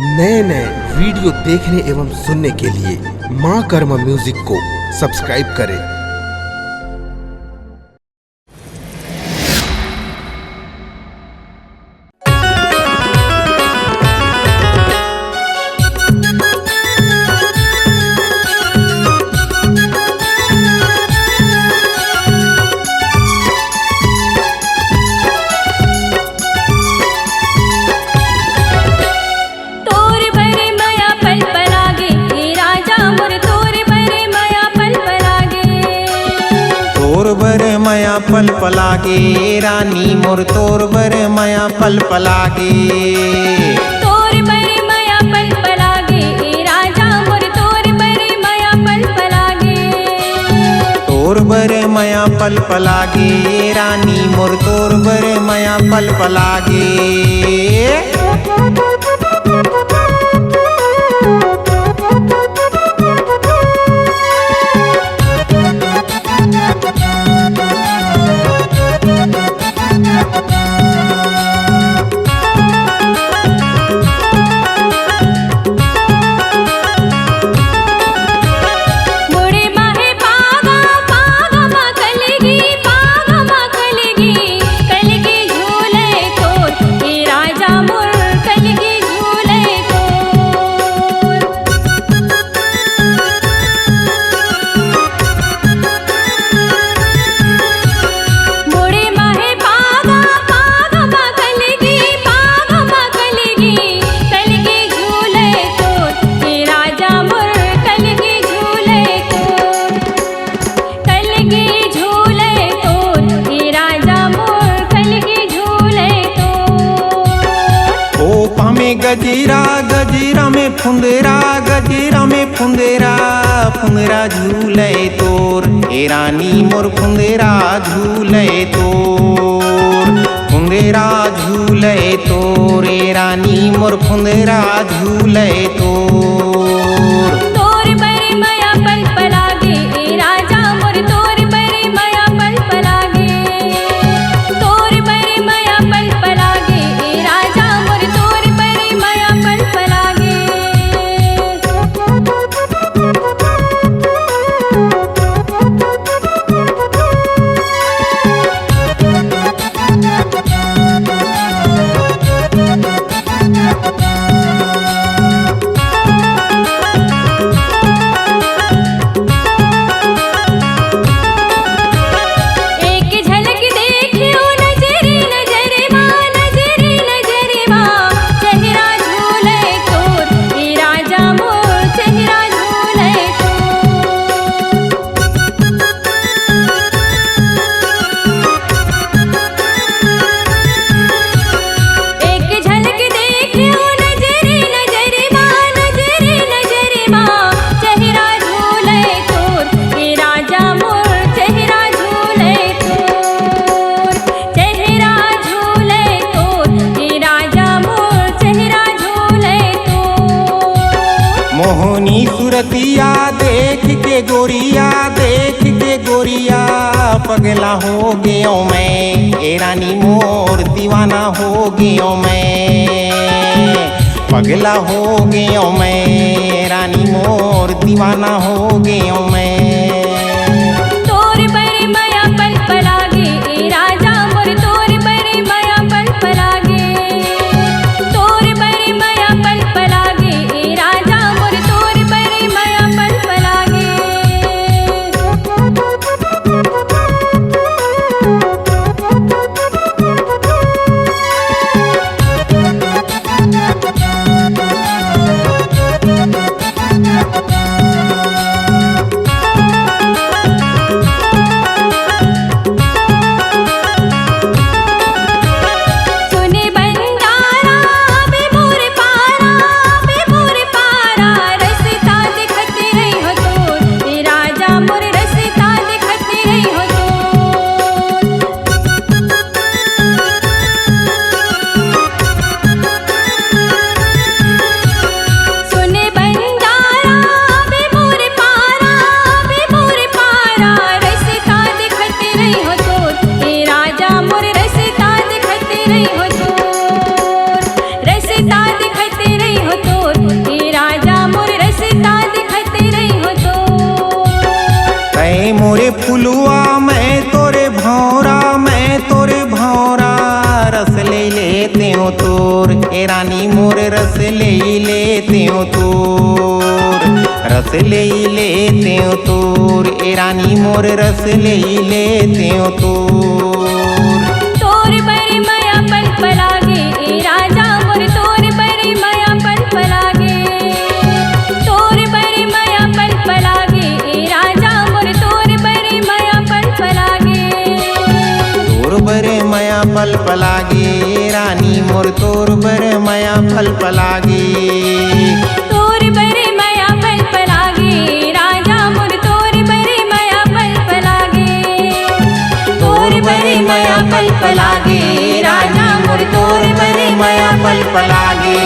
नए नए वीडियो देखने एवं सुनने के लिए माँ कर्मा म्यूजिक को सब्सक्राइब करें। मया पल पलागे रानी मोर तोर बर मया पल पलागे। तोर बर मया पल पलागे राजा मोर तोर बर मया पल पलागे। तोर बर मया पल पलागे रानी मोर तोर बर मया पल पलागे। गजीरा गजीरा में फुंदरा गजीरा में फुंदरा फुंदरा झूले तोर ए रानी मोर फुंदरा झूले तोर। फुंदरा झूले तोर ए रानी मोर फुंदरा झूले तोर। तोर बर मया पल पलागे राजा मोर तोर बर मया पल पलागे। तोर बर मया पल पलागे राजा मोर तोर बर मया पल पलागे। मोहनी सुरतिया देख के गोरिया पगला हो गयो मैं ए रानी मोर दीवाना हो गयो मैं। पगला हो गयो मैं रानी मोर दीवाना हो गयो मैं। तोर बर मया पल पलागे राजा मोर तोर बर मया पल पलागे। तोर बर मया पल पलागे राजा मोर तोर बर मया पल पलागे। रस ले लेते हो तोर, रस ले लेते हो तोर, ए रानी मोर रस ले लेते हो तोर। तोर बरी माया पल पलागे ए राजा मोर तोर बरी माया पल पलागे, तोर बरी माया पल पलागे ए राजा मोर तोर बरी माया पल पलागे। तोर बरे माया पल पलागे रानी मोर तोर बरे माया पल पलागे। तोर बरी माया पल पलागे राजा मोर तोर बरी माया पल पलागे, तोर बरे माया पल पलागे राजा मोर तोर बरे माया पल पलागे।